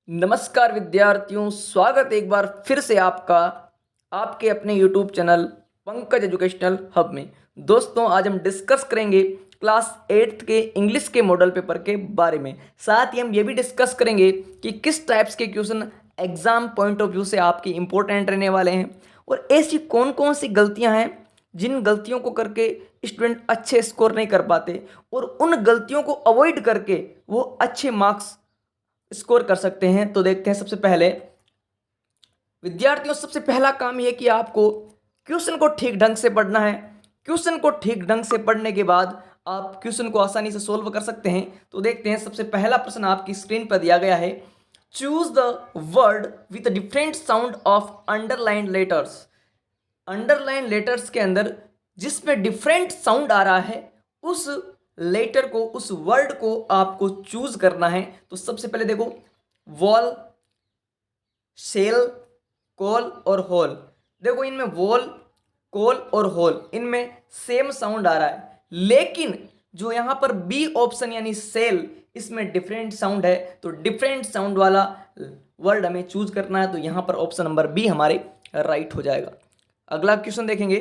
नमस्कार विद्यार्थियों, स्वागत एक बार फिर से आपका आपके अपने YouTube channel Pankaj educational hub में। दोस्तों, आज हम डिस्कस करेंगे क्लास 8th के इंग्लिश के मॉडल पेपर के बारे में। साथ ही हम ये भी डिस्कस करेंगे कि किस टाइप्स के question exam point of view से आपके इंपॉर्टेंट रहने वाले हैं और ऐसी कौन कौन सी गलतियां हैं जिन गलतियों को करके स्टूडेंट अच्छे स्कोर नहीं कर पाते और उन गलतियों को अवॉइड करके वो अच्छे मार्क्स स्कोर कर सकते हैं। तो देखते हैं। सबसे पहले विद्यार्थियों, सबसे पहला काम यह कि आपको क्वेश्चन को ठीक ढंग से पढ़ना है। क्वेश्चन को ठीक ढंग से पढ़ने के बाद आप क्वेश्चन को आसानी से सोल्व कर सकते हैं। तो देखते हैं। सबसे पहला प्रश्न आपकी स्क्रीन पर दिया गया है। Choose the word with different sound of underline letters. Underline letters के अंदर जिसमें डिफरेंट साउंड आ रहा है उस लेटर को, उस वर्ड को आपको चूज करना है। तो सबसे पहले देखो, वॉल, सेल, कॉल और होल। देखो, इनमें वॉल, कॉल और होल इनमें सेम साउंड आ रहा है, लेकिन जो यहां पर बी ऑप्शन यानी सेल, इसमें डिफरेंट साउंड है। तो डिफरेंट साउंड वाला वर्ड हमें चूज करना है। तो यहां पर ऑप्शन नंबर बी हमारे राइट हो जाएगा। अगला क्वेश्चन देखेंगे।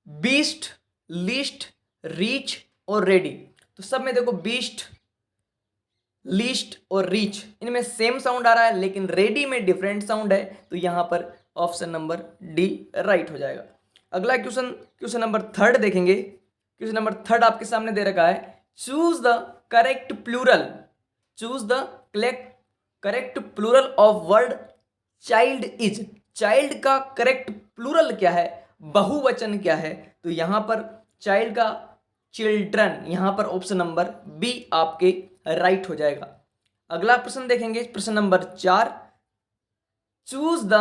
बीस्ट, लीस्ट, रीच और रेडी। तो सब में देखो, बीस्ट, लीस्ट और रीच इनमें सेम साउंड आ रहा है, लेकिन रेडी में डिफरेंट साउंड है। तो यहां पर ऑप्शन नंबर डी राइट हो जाएगा। अगला क्वेश्चन, क्वेश्चन नंबर थर्ड देखेंगे। क्वेश्चन नंबर थर्ड आपके सामने दे रखा है। Choose the correct plural. Choose the correct plural of word child is. Child का करेक्ट प्लूरल क्या है, बहुवचन क्या है? तो यहां पर चाइल्ड का चिल्ड्रन, यहां पर ऑप्शन नंबर बी आपके राइट हो जाएगा। अगला प्रश्न देखेंगे, प्रश्न नंबर 4। Choose the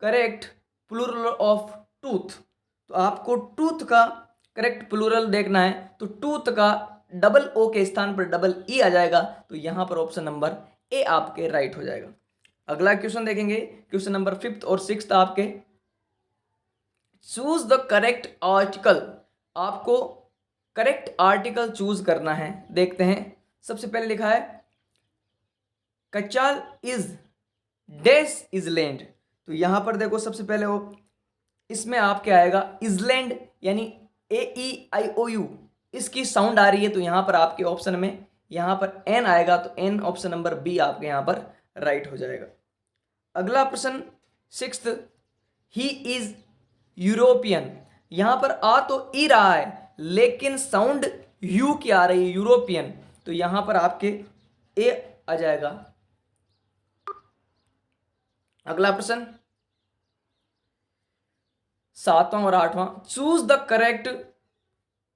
correct plural of tooth. तो आपको टूथ का करेक्ट प्लूरल देखना है। तो टूथ का डबल ओ के स्थान पर डबल ई आ जाएगा। तो यहां पर ऑप्शन नंबर ए आपके राइट हो जाएगा। अगला क्वेश्चन देखेंगे, क्वेश्चन नंबर 5th और 6th आपके। Choose the correct article. आपको करेक्ट आर्टिकल चूज करना है। देखते हैं। सबसे पहले लिखा है कचाल इज डैश इजलैंड। तो यहां पर देखो, सबसे पहले वो इसमें आपके आएगा इजलैंड यानी ए ई आई ओ यू, इसकी साउंड आ रही है। तो यहां पर आपके ऑप्शन में यहां पर एन आएगा। तो एन ऑप्शन नंबर बी आपके यहां पर राइट हो जाएगा। अगला प्रश्न 6th। He is European. यहां पर आ तो ई रहा है, लेकिन साउंड यू की आ रही है, यूरोपियन। तो यहां पर आपके ए आ जाएगा। अगला प्रश्न 7वां और 8वां। Choose the correct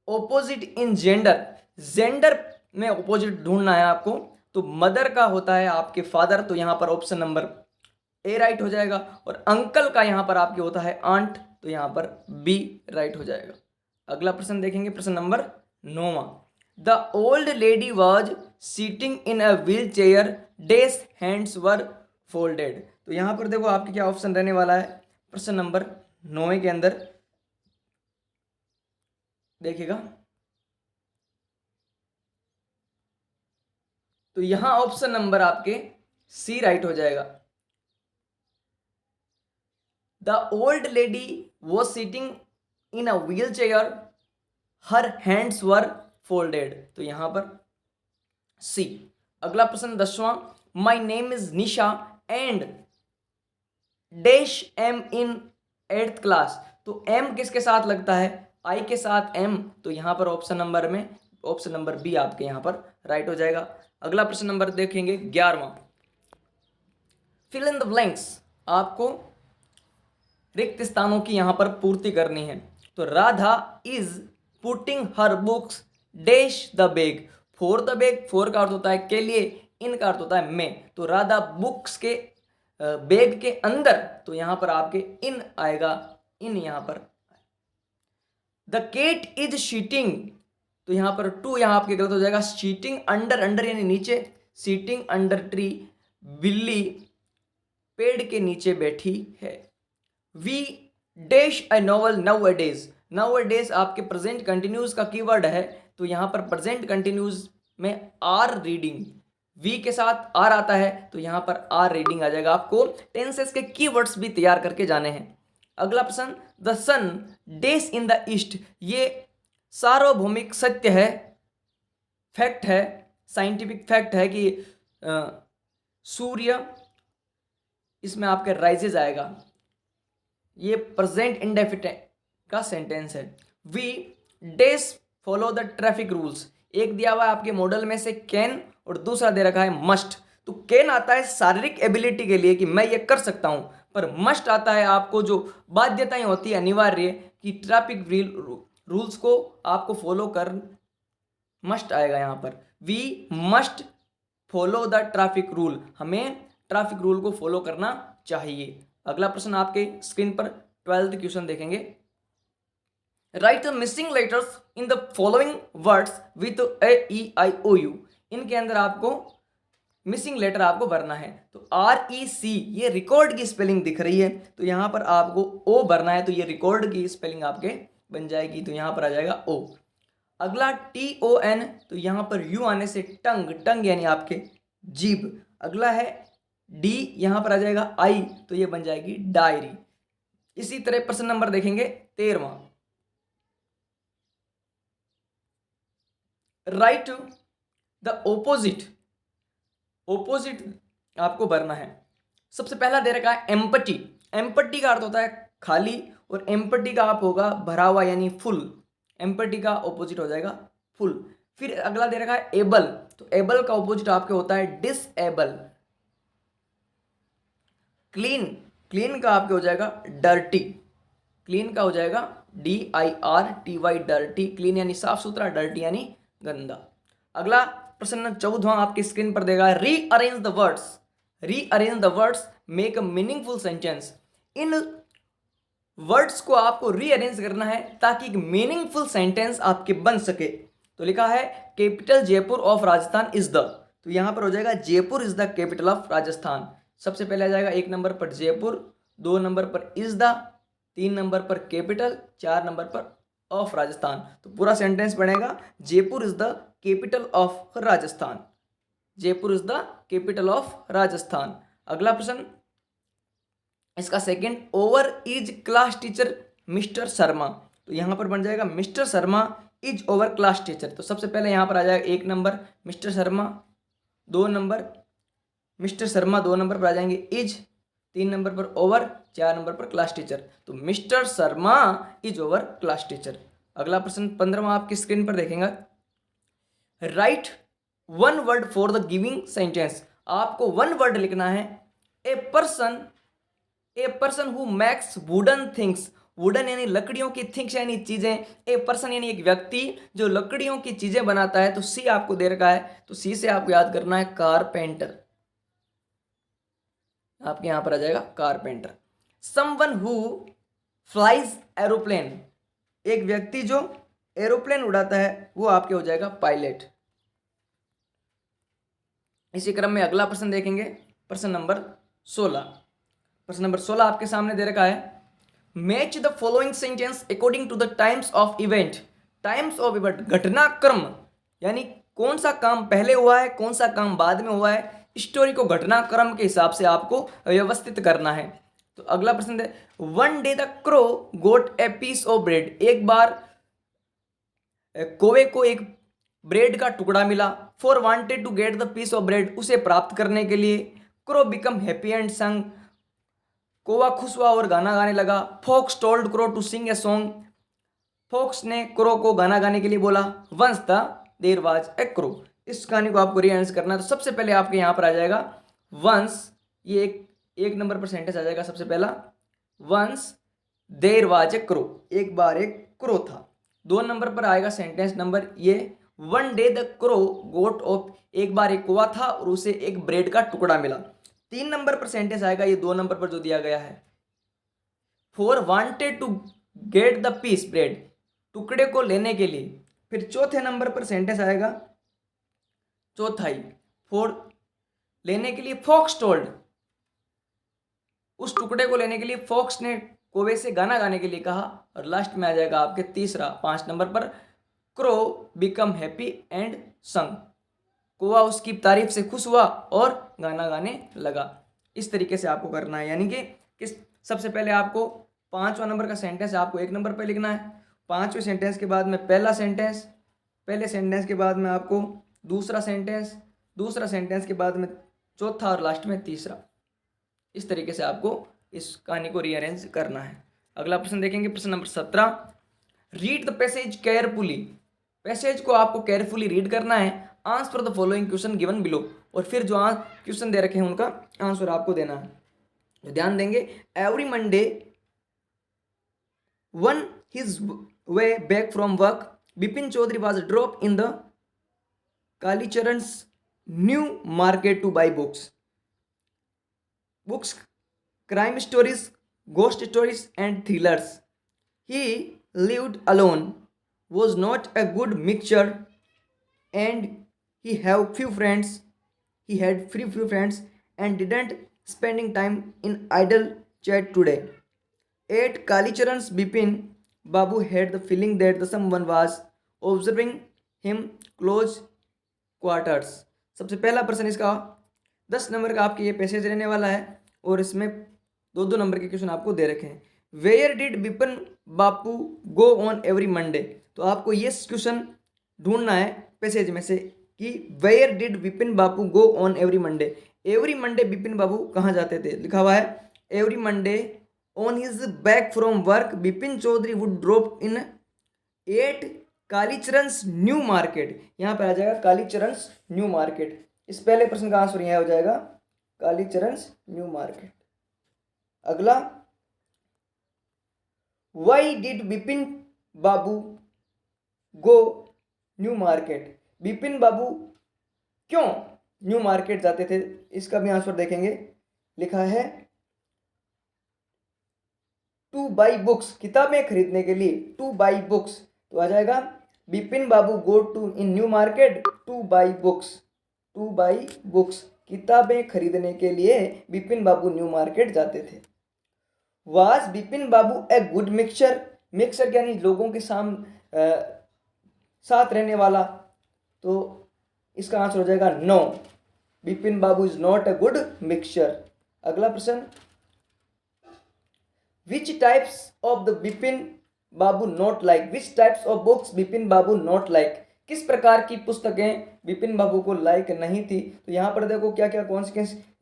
opposite in gender. Gender में ऑपोजिट ढूंढना है आपको। तो मदर का होता है आपके फादर। तो यहां पर ऑप्शन नंबर ए राइट हो जाएगा। और अंकल का यहां पर आपके होता है आंट। तो यहां पर बी राइट हो जाएगा। अगला प्रश्न देखेंगे, प्रश्न नंबर 9वां। The old lady was sitting in a wheel chair dash hands were folded. तो यहां पर देखो आपके क्या ऑप्शन रहने वाला है प्रश्न नंबर 9 के अंदर, देखिएगा। तो यहां ऑप्शन नंबर आपके सी राइट हो जाएगा। The old lady was sitting in a wheel chair, her hands were folded. तो यहां पर सी। अगला प्रश्न 10वां। My name is Nisha and dash am in 8th class. तो एम किसके साथ लगता है, आई के साथ एम। तो यहां पर ऑप्शन नंबर में ऑप्शन नंबर बी आपके यहां पर राइट हो जाएगा। अगला प्रश्न नंबर देखेंगे 11वां। Fill in the blanks. आपको रिक्त स्थानों की यहां पर पूर्ति करनी है। तो Radha is putting her books dash the bag. For the bag, for का अर्थ होता है के लिए, इन का अर्थ होता है में। तो राधा बुक्स के बैग के अंदर। तो यहां पर आपके इन आएगा, इन यहां पर। The cat is sitting. तो यहां पर टू यहां आपके गलत हो जाएगा। शीटिंग अंडर, अंडर यानी नीचे, सीटिंग अंडर ट्री। बिल्ली पेड़ के नीचे बैठी है। We dash a novel nowadays. Nowadays आपके प्रेजेंट कंटिन्यूस का कीवर्ड है। तो यहां पर प्रेजेंट कंटिन्यूस में आर रीडिंग। वी के साथ आर आता है तो यहाँ पर आर रीडिंग आ जाएगा। आपको टेंसेस के कीवर्ड्स भी तैयार करके जाने हैं। अगला प्रश्न, the sun dash in the east, ये सार्वभौमिक सत्य है, फैक्ट है, साइंटिफिक फैक्ट है कि सूर्य, इसमें आपके राइजेज आएगा। ये प्रेजेंट इंडेफिनिट का सेंटेंस है। We dash follow the traffic rules, एक दिया हुआ है आपके मॉडल में से कैन और दूसरा दे रखा है मस्ट। तो कैन आता है शारीरिक एबिलिटी के लिए कि मैं ये कर सकता हूं, पर मस्ट आता है आपको जो बाध्यताएं होती है अनिवार्य कि ट्रैफिक रूल्स को आपको फॉलो कर, मस्ट आएगा यहाँ पर। We must follow the traffic rule, हमें ट्रैफिक रूल को फॉलो करना चाहिए। अगला प्रश्न आपके स्क्रीन पर 12th क्वेश्चन देखेंगे। Right the missing letters in the following words with AEIOU, इनके अंदर आपको मिसिंग लेटर आपको भरना है। तो REC, ये रिकॉर्ड की स्पेलिंग दिख रही है, तो यहाँ पर आपको O भरना है, तो ये रिकॉर्ड की स्पेलिंग आपके बन जाएगी, तो यहाँ पर आ जाएगा O। अगला TON, तो यहाँ पर U आने से टंग, टंग यानी आपके जीभ। अगला है D, यहाँ पर आ जाएगा I, तो ये बन जाएगी डायरी। इसी तरह प्रश्न नंबर देखेंगे 13वां। राइट द ओपोजिट, ओपोजिट आपको भरना है। सबसे पहला दे रखा है एम्पटी, एम्पटी का अर्थ होता है खाली, और एम्पटी का आप होगा भरा हुआ यानी फुल, एम्पटी का ऑपोजिट हो जाएगा फुल। फिर अगला दे रखा है एबल, तो एबल का ऑपोजिट आपके होता है डिसएबल। क्लीन, क्लीन का आपके हो जाएगा डर्टी, क्लीन का हो जाएगा DIRTY, डर्टी। क्लीन यानी साफ सुथरा, डर्टी यानी गंदा। अगला प्रश्न 14वां आपकी स्क्रीन पर देगा। Rearrange the words, rearrange the words make a meaningful sentence, in words को आपको रीअरेंज करना है ताकि एक मीनिंगफुल सेंटेंस आपके बन सके। तो लिखा है capital Jaipur of Rajasthan is the, तो यहां पर हो जाएगा Jaipur is the capital of Rajasthan. सबसे पहले आ जाएगा 1 नंबर पर जयपुर, 2 नंबर पर इज द, 3 नंबर पर कैपिटल, 4 नंबर पर ऑफ राजस्थान। तो पूरा सेंटेंस बनेगा Jaipur is the capital of Rajasthan, Jaipur is the capital of Rajasthan. अगला प्रश्न इसका second, over is class teacher mister Sharma, तो यहां पर बन जाएगा mister Sharma is over class teacher. तो सबसे पहले यहां पर आ जाएगा 1 number mister Sharma, 2 number mister Sharma, 2 number पर आ जाएंगे इज, 3 नंबर पर ओवर, 4 नंबर पर क्लास टीचर। तो mister Sharma is over class teacher. अगला प्रश्न 15वां आपकी स्क्रीन पर देखेंगे। Right 1 word for the giving sentence, आपको 1 वर्ड लिखना है। A person who makes wooden things, wooden यानी लकड़ियों की, थिंग्स यानी चीजें, ए पर्सन यानी एक व्यक्ति जो लकड़ियों की चीजें बनाता है। तो सी आपको दे रखा है, तो सी से आपको याद करना है कारपेंटर, आपके यहां पर आ जाएगा carpenter. Someone who flies aeroplane, एक व्यक्ति जो एरोप्लेन उड़ाता है वो आपके हो जाएगा पायलट। इसी क्रम में अगला प्रश्न देखेंगे, प्रश्न नंबर 16। प्रश्न नंबर 16 आपके सामने दे रखा है। Match the following sentence according to the times of event, times of event घटनाक्रम, यानी कौन सा काम पहले हुआ है, कौन सा काम बाद में हुआ है, स्टोरी को घटनाक्रम के हिसाब से आपको व्यवस्थित करना है। तो अगला प्रश्न है, 1 day the crow got a piece of bread, एक बार कौवे को एक ब्रेड का टुकड़ा मिला। For wanted to get the piece of bread, उसे प्राप्त करने के लिए। क्रो बिकम हैप्पी एंड संग, कौवा खुश हुआ और गाना गाने लगा। Fox told crow to sing a song, fox ने क्रो को गाना गाने के लिए बोला। Once the there was a crow, इस कहानी को आपको रीअरेंज करना है। तो सबसे पहले आपके यहाँ पर आ जाएगा वंस, ये एक नंबर पर सेंटेंस आ जाएगा सबसे पहला। Once there was a crow, एक बार एक क्रो था। 2 नंबर पर आएगा सेंटेंस नंबर ये, 1 day the crow got of, एक बार एक कौवा था और उसे एक ब्रेड का टुकड़ा मिला। 3 नंबर पर सेंटेंस आएगा ये 2 नंबर पर जो दिया गया है, for wanted to get the piece bread, टुकड़े को लेने के लिए। फिर चौथे नंबर पर सेंटेंस आएगा चौथाई, फॉर लेने के लिए फॉक्स टोल्ड, उस टुकड़े को लेने के लिए फॉक्स ने कौवे से गाना गाने के लिए कहा। और लास्ट में आ जाएगा आपके तीसरा 5 नंबर पर, क्रो बिकम हैप्पी एंड संग, कौवा उसकी तारीफ से खुश हुआ और गाना गाने लगा। इस तरीके से आपको करना है, यानी कि किस सबसे पहले आपको 5वां नंबर का सेंटेंस आपको 1 नंबर पर लिखना है। 5वें सेंटेंस के बाद में पहला सेंटेंस, पहले सेंटेंस के बाद में आपको दूसरा सेंटेंस, दूसरा सेंटेंस के बाद में चौथा और लास्ट में तीसरा। इस तरीके से आपको इस कहानी को रीअरेंज करना है। अगला प्रश्न देखेंगे, प्रश्न number 17। Read the passage carefully. Passage को आपको केयरफुली रीड करना है। Answer the following question given below, और फिर जो क्वेश्चन दे रखे हैं उनका आंसर आपको देना है। तो ध्यान देंगे, every Monday on his way back from work, Bipin Chaudhary was drop in the Kalicharan's new market to buy books, crime stories, ghost stories and thrillers. He lived alone, was not a good mixture, and he had few friends and didn't spending time in idle chat today. At Kalicharan's Bipin, Babu had the feeling that someone was observing him close quarters. सबसे पहला प्रश्न इसका 10 number का आपके ये passage रहने वाला है, और इसमें 2-2 नंबर के क्वेश्चन आपको दे रखे हैं। Where did Bipin Bapu go on every Monday, तो आपको ये क्वेश्चन ढूंढना है पैसेज में से कि where did Bipin Bapu go on every Monday. Every Monday Bipin Babu कहाँ जाते थे, लिखा हुआ है every Monday on his back from work Bipin Chaudhary would drop in at Kalicharan's new market. यहाँ पर आ जाएगा कालीचरण's न्यू मार्केट। इस पहले प्रश्न का आंसर यहाँ हो जाएगा कालीचरण's न्यू मार्केट। अगला, why did Bipin Babu go new market, Bipin Babu क्यों न्यू मार्केट जाते थे, इसका भी आंसर देखेंगे। लिखा है टू बाई बुक्स, किताबें खरीदने के लिए, टू बाई बुक्स, तो आ जाएगा Bipin Babu go to in new market to buy books, to buy books, किताबें खरीदने के लिए बिपिन बाबू न्यू मार्केट जाते थे। Was Bipin Babu A good mixture, mixture यानी लोगों के साथ रहने वाला, तो इसका आंसर हो जाएगा no, Bipin Babu is not a good mixture. अगला प्रश्न, which types of the Bipin Babu not like, which types of books Bipin Babu not like, किस प्रकार की पुस्तकें बिपिन बाबू को लाइक नहीं थी। तो यहाँ पर देखो क्या क्या कौन सी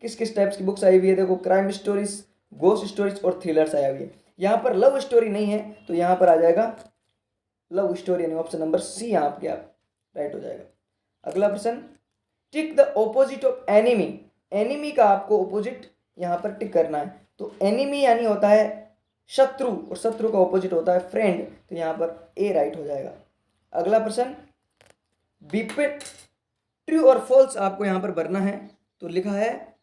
किस किस टाइप्स की बुक्स आई हुई है, देखो क्राइम स्टोरीज, गोस्ट स्टोरीज और थ्रिलर्स आई हुई है। यहाँ पर लव स्टोरी नहीं है, तो यहाँ पर आ जाएगा लव स्टोरी, यानी ऑप्शन नंबर सी यहाँ आपके राइट हो जाएगा। अगला प्रश्न, tick the opposite of enemy, enemy का आपको ऑपोजिट यहाँ पर टिक करना है। तो एनिमी यानी होता है शत्रु, और शत्रु का ऑपोजिट होता है फ्रेंड, तो यहाँ पर ए राइट हो जाएगा। अगला प्रश्न, बिपिन, ट्रू और फॉल्स आपको यहाँ पर भरना है। तो लिखा है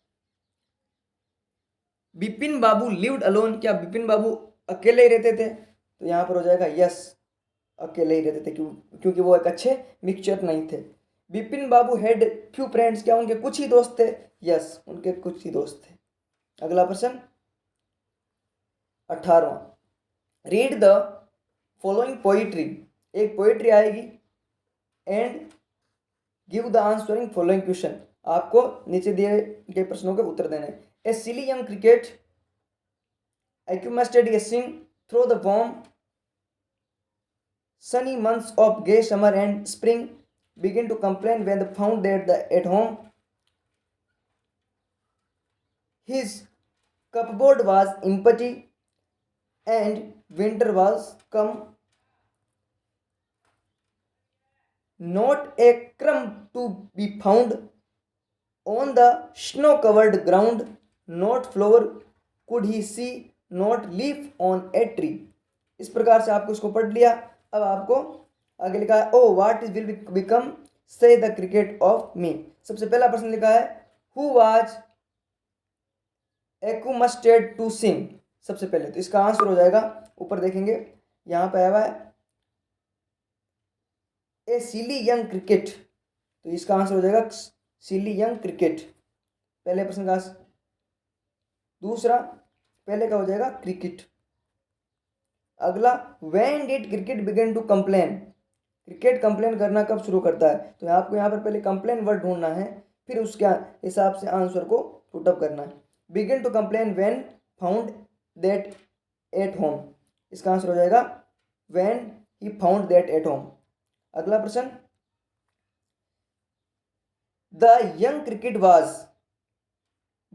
बिपिन बाबू लिव्ड अलोन, क्या बिपिन बाबू अकेले ही रहते थे, तो यहाँ पर हो जाएगा यस, अकेले ही रहते थे, क्योंकि वो एक अच्छे मिक्सचर नहीं थे। बिपिन बाबू हैड फ्यू फ्रेंड्स, क्या उनके कुछ ही दोस्त थे, यस उनके कुछ ही दोस्त थे। अगला प्रश्न 18वां, रीड द फॉलोइंग पोइट्री, एक पोइट्री आएगी and give the answering following question, आपको नीचे दिए गए प्रश्नों के उत्तर देने। A silly young cricket accumulated a sing through the warm sunny months of gay summer and spring, begin to complain when they found that at home his cupboard was empty and winter was come, not a crumb to be found on the snow covered ground, not flower could he see, not leaf on a tree। इस प्रकार से आपको इसको पढ़ लिया। अब आपको आगे लिखा है, oh what is will become से द क्रिकेट ऑफ मी। सबसे पहला प्रश्न लिखा है, हु वाज एक्यूमस्टेड टू सिंग, सबसे पहले तो इसका आंसर हो जाएगा, ऊपर देखेंगे यहाँ पे आया हुआ है ए सिली यंग क्रिकेट, तो इसका आंसर हो जाएगा सिली यंग क्रिकेट, पहले प्रश्न का। दूसरा पहले का हो जाएगा क्रिकेट। अगला, when did cricket begin to complain, cricket complain करना कब शुरू करता है? तो आपको यहाँ पर पहले कंप्लेन वर्ड ढूंढना है, फिर उसके हिसाब से आंसर को पुटअप करना है। Begin to complain when found that at home, इसका आंसर हो जाएगा when he found that at home. अगला प्रश्न, the young cricket was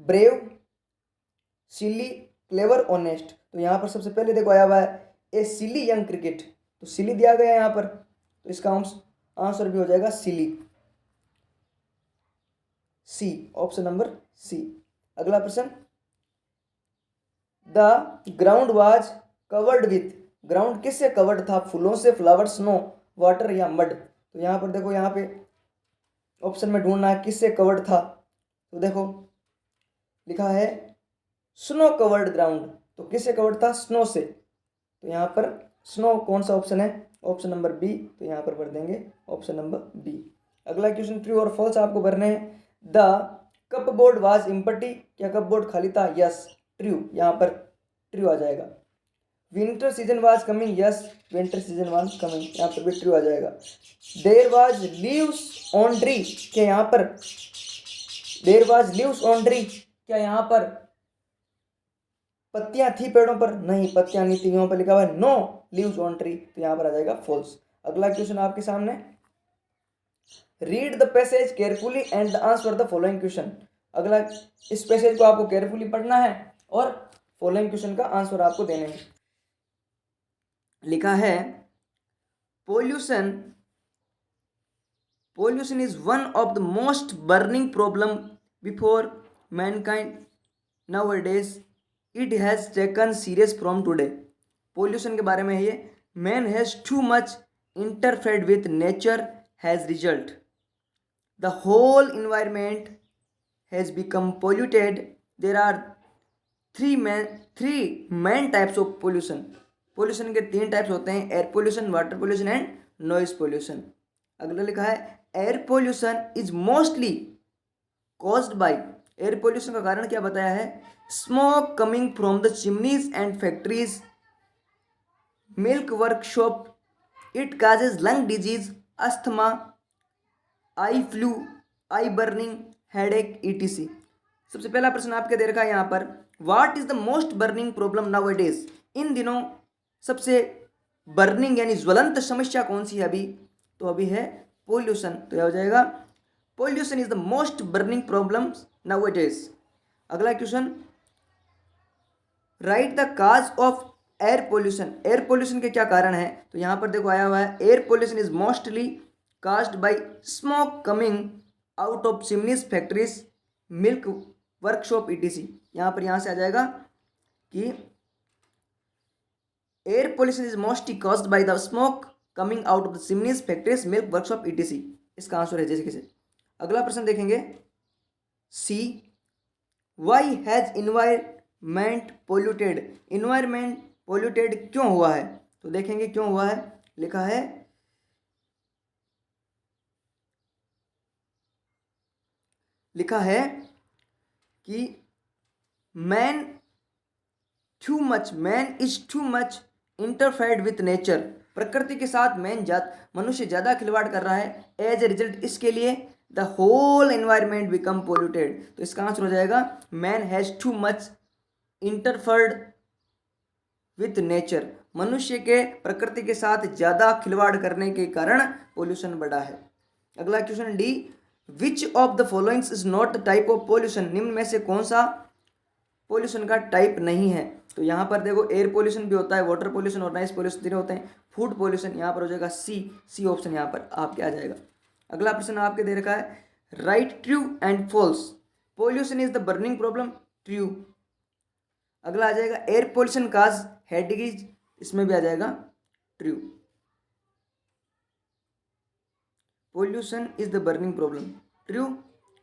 brave, silly, clever, honest. तो यहाँ पर सबसे पहले देखो आया हुआ है ए सिली यंग क्रिकेट, तो सिली दिया गया है यहाँ पर, तो इसका आंसर भी हो जाएगा सिली, सी, ऑप्शन नंबर सी। अगला प्रश्न, the ground was covered with, ground किससे कवर्ड था? फूलों से, फ्लावर, स्नो, वाटर या मड। तो यहाँ पर देखो, यहाँ पे ऑप्शन में ढूंढना है किससे कवर्ड था, तो देखो लिखा है स्नो कवर्ड ग्राउंड, तो किससे कवर्ड था? स्नो से। तो यहाँ पर स्नो कौन सा ऑप्शन है? ऑप्शन नंबर बी, तो यहाँ पर भर देंगे ऑप्शन नंबर बी। अगला क्वेश्चन, ट्रू और फॉल्स आपको भरने हैं। द कपबोर्ड वाज एम्प्टी, क्या कपबोर्ड खाली था? यस, ट्रू, यहाँ पर ट्रू आ जाएगा। Winter season was coming, yes, winter season was coming, यहाँ पर भी ट्रू आ जाएगा। There was leaves on tree, क्या यहाँ पर there was leaves on tree, क्या यहाँ पर पत्तियां थी पेड़ों पर? नहीं, पत्तियां नहीं थी, यहाँ पर लिखा हुआ है नो लीव्स ऑन ट्री, तो यहाँ पर आ जाएगा फॉल्स। अगला क्वेश्चन आपके सामने, read the passage carefully and answer the following question. अगला, इस पैसेज को आपको केयरफुली पढ़ना है और फॉलोइंग क्वेश्चन का आंसर आपको देने हैं। लिखा है pollution pollution is one of the most burning problem before mankind nowadays, it has taken serious from today. Pollution के बारे में है ये। Man has too much interfered with nature has result the whole environment has become polluted. There are three main types of pollution. Pollution के 3 types होते हैं, air pollution, water pollution and noise pollution. अगला लिखा है air pollution is mostly caused by, air pollution का कारण क्या बताया है? Smoke coming from the chimneys and factories, milk workshop, it causes lung disease, asthma, eye flu, eye burning, headache, etc. सबसे पहला प्रश्न आपके दे रखा है यहाँ पर, what is the most burning problem now days, इन दिनों सबसे बर्निंग यानी ज्वलंत समस्या कौन सी है अभी? तो अभी है पोल्यूशन, तो यह हो जाएगा pollution is the most burning problem now days. अगला question, write the cause of air pollution, air pollution के क्या कारण है? तो यहाँ पर देखो आया हुआ है air pollution is mostly caused by smoke coming out of chimneys, factories, milk workshop, etc. यहाँ से आ जाएगा कि air pollution is mostly caused by the smoke coming out of the chimneys, factories, milk workshop, etc. इसका answer है जैसे कैसे। अगला प्रश्न देखेंगे, C, why has environment polluted, environment polluted क्यों हुआ है? तो देखेंगे क्यों हुआ है। लिखा है कि man is to much interfered with nature, प्रकृति के साथ मनुष्य ज्यादा खिलवाड़ कर रहा है। एज ए रिजल्ट इसके लिए the whole environment become polluted, तो इसका आंसर हो जाएगा man has too much interfered with nature, मनुष्य के प्रकृति के साथ ज्यादा खिलवाड़ करने के कारण पोल्यूशन बढ़ा है। अगला question D, which of the followings is not the type of pollution, निम्न में से कौन सा पोल्यूशन का टाइप नहीं है? तो यहाँ पर देखो एयर पोल्यूशन भी होता है, वाटर पोल्यूशन और नॉइज पोल्यूशन तीनों होते हैं। फूड पोल्यूशन यहाँ पर हो जाएगा सी ऑप्शन यहाँ पर आपके आ जाएगा। अगला प्रश्न आपके दे रखा है, write true and false, pollution is the burning problem, true. अगला आ जाएगा air pollution cause head disease, इसमें भी आ जाएगा true. Pollution is the burning problem, true,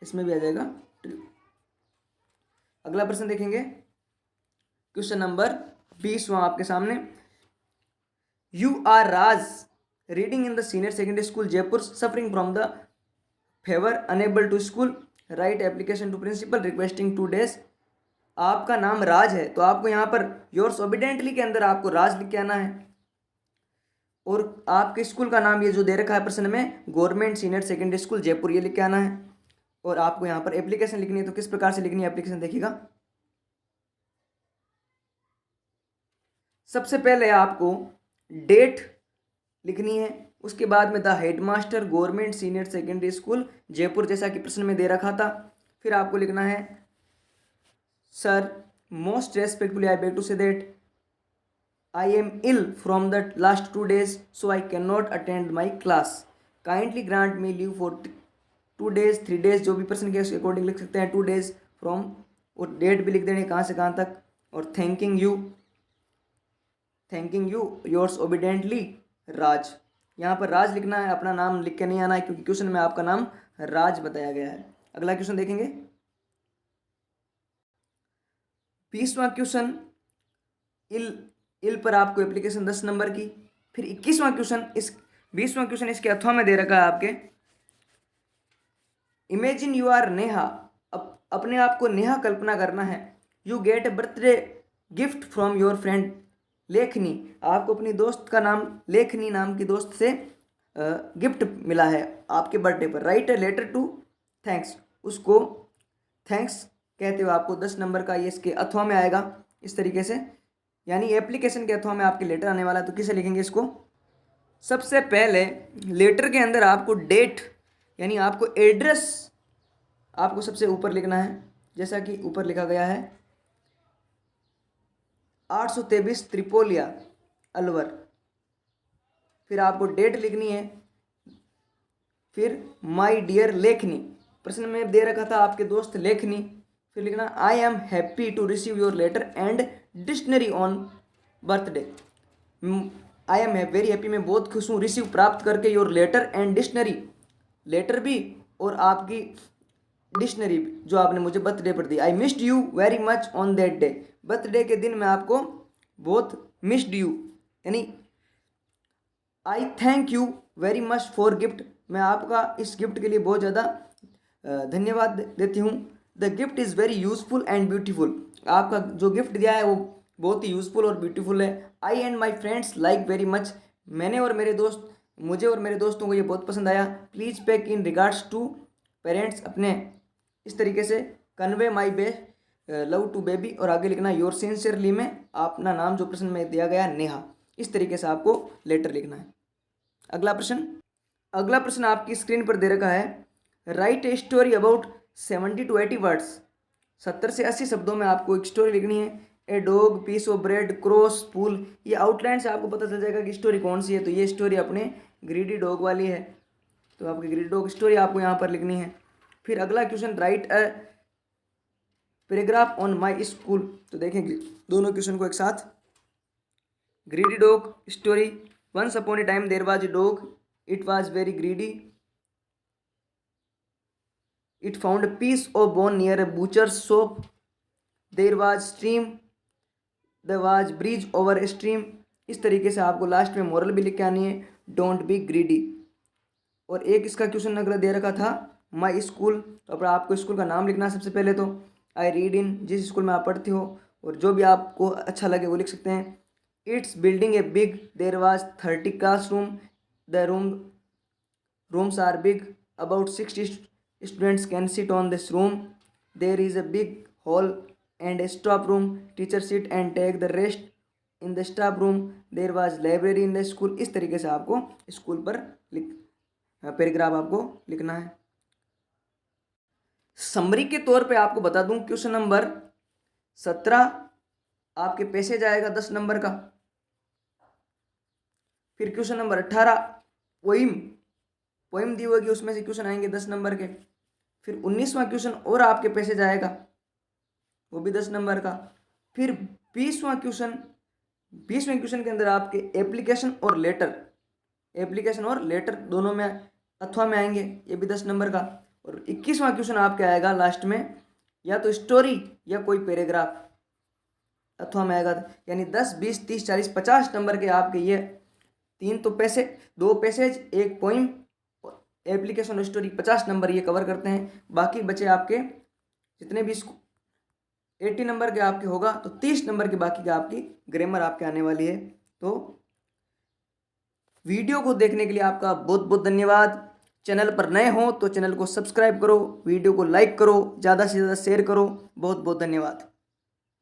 इसमें भी आ जाएगा ट्रू। अगला प्रश्न देखेंगे, क्वेश्चन नंबर 20वां आपके सामने, you are Raj reading in the senior secondary school Jaipur, suffering from the fever, unable to school, write application to principal requesting 2 days। आपका नाम राज है तो आपको यहाँ पर योर्स ओबिडेंटली के अंदर आपको राज लिख के आना है। और आपके स्कूल का नाम ये जो दे रखा है प्रश्न में, government senior secondary school Jaipur, ये लिख के आना है। और आपको यहाँ पर एप्लीकेशन लिखनी है, तो किस प्रकार से लिखनी है एप्लीकेशन देखिएगा। सबसे पहले आपको डेट लिखनी है, उसके बाद में the headmaster government senior secondary school Jaipur, जैसा कि प्रश्न में दे रखा था। फिर आपको लिखना है sir most respectfully I beg to say that I am ill from the last 2 days, so I cannot attend my class. Kindly grant me leave for 2 days, 3 days, जो भी पर्सन के अकॉर्डिंग लिख सकते हैं, 2 days फ्रॉम, और date भी लिख देंगे कहाँ से कहाँ तक। और थैंकिंग यू योर्स ओबीडेंटली राज, यहाँ पर राज लिखना है, अपना नाम लिख के नहीं आना है, क्योंकि क्वेश्चन में आपका नाम राज बताया गया है। अगला क्वेश्चन देखेंगे। 20वां क्वेश्चन, इल पर आपको एप्लीकेशन 10 नंबर की। फिर 21वां क्वेश्चन, 20वां क्वेश्चन इसके अथवा में दे रखा है आपके, इमेजिन यू आर नेहा, अपने आप को नेहा कल्पना करना है। You get A birthday gift from your friend लेखनी, आपको अपनी दोस्त का नाम लेखनी नाम की दोस्त से गिफ्ट मिला है आपके बर्थडे पर। Write a letter to thanks, उसको थैंक्स कहते हुए आपको 10 नंबर का ये इसके अथवा में आएगा इस तरीके से, यानी एप्लीकेशन के अथवा में आपके लेटर आने वाला है। तो किसे लिखेंगे इसको? सबसे पहले लेटर के अंदर आपको डेट यानी आपको एड्रेस आपको सबसे ऊपर लिखना है, जैसा कि ऊपर लिखा गया है 823 त्रिपोलिया अलवर। फिर आपको डेट लिखनी है। फिर माय डियर लेखनी, प्रश्न में दे रखा था आपके दोस्त लेखनी। फिर लिखना I am happy to receive your letter and dictionary on birthday. I am very happy, मैं बहुत खुश हूँ रिसीव प्राप्त करके your letter and dictionary, letter भी और आपकी डिक्शनरी भी जो आपने मुझे बर्थडे पर दी। I missed you very much on that day, birthday के दिन मैं आपको बहुत मिस्ड यू, यानी I thank you very much for gift, मैं आपका इस गिफ्ट के लिए बहुत ज़्यादा धन्यवाद देती हूँ। The gift is very useful and beautiful, आपका जो गिफ्ट दिया है वो बहुत ही यूजफुल और ब्यूटीफुल है। I and my friends like very much, मैंने और मेरे दोस्त मुझे और मेरे दोस्तों को ये बहुत पसंद आया। Please pack in regards to parents, अपने इस तरीके से convey my best love to baby, और आगे लिखना योर सिंसियरली में अपना नाम जो प्रश्न में दिया गया नेहा, इस तरीके से आपको लेटर लिखना है। अगला प्रश्न आपकी स्क्रीन पर दे रखा है, right a story about 70 to 80 words, 70 से 80 शब्दों में आपको एक स्टोरी लिखनी है। A dog, piece of bread, cross, pool, ये आउटलाइन से आपको पता चल जाएगा कि स्टोरी कौन सी है। तो ये स्टोरी अपने ग्रीडी डॉग वाली है, तो आपकी ग्रीडी डॉग स्टोरी आपको यहाँ पर लिखनी है। फिर अगला question, write a paragraph on my school, तो देखेंगे दोनों क्वेश्चन को एक साथ। Greedy dog story, once upon a time there was a dog, it was very greedy, it found a piece of bone near a butcher's shop, there was stream, there was bridge over a stream। इस तरीके से आपको last में moral भी लिख के आनी है, डोंट बी ग्रीडी। और एक इसका क्वेश्चन अगला दे रखा था माई स्कूल, तो अब आपको स्कूल का नाम लिखना है सबसे पहले। तो आई रीड इन, जिस स्कूल में आप पढ़ते हो, और जो भी आपको अच्छा लगे वो लिख सकते हैं। Its building a big, there was 30 classroom, the rooms are big, about 60 students can sit on this room, there is a big hall and a staff room, teachers sit and take the rest in the staff room, there was library in the school। इस तरीके से आपको school पर paragraph आपको लिखना है। Summary के तौर पे आपको बता दूं, क्वेश्चन नंबर 17 आपके पैसेज आएगा 10 नंबर का। फिर क्वेश्चन नंबर 18 पोइम दी होगी, उसमें से क्वेश्चन आएंगे 10 नंबर के। फिर 19वां क्वेश्चन और आपके पैसेज आएगा, वो भी 10 नंबर का। फिर 20वें क्वेश्चन के अंदर आपके एप्लीकेशन और लेटर दोनों में अथवा में आएंगे, ये भी 10 नंबर का। और 21वां क्वेश्चन आपके आएगा लास्ट में, या तो स्टोरी या कोई पैराग्राफ अथवा में आएगा, यानी 10, 20, 30, 40, 50 नंबर के आपके ये दो पैसेज, एक पोइम, एप्लीकेशन और स्टोरी, 50 नंबर ये कवर करते हैं। बाकी बचे आपके जितने भी 80 नंबर के आपके होगा, तो 30 नंबर के बाकी का आपकी ग्रामर आपके आने वाली है। तो वीडियो को देखने के लिए आपका बहुत बहुत धन्यवाद। चैनल पर नए हो तो चैनल को सब्सक्राइब करो, वीडियो को लाइक करो, ज़्यादा से ज़्यादा शेयर करो। बहुत बहुत धन्यवाद।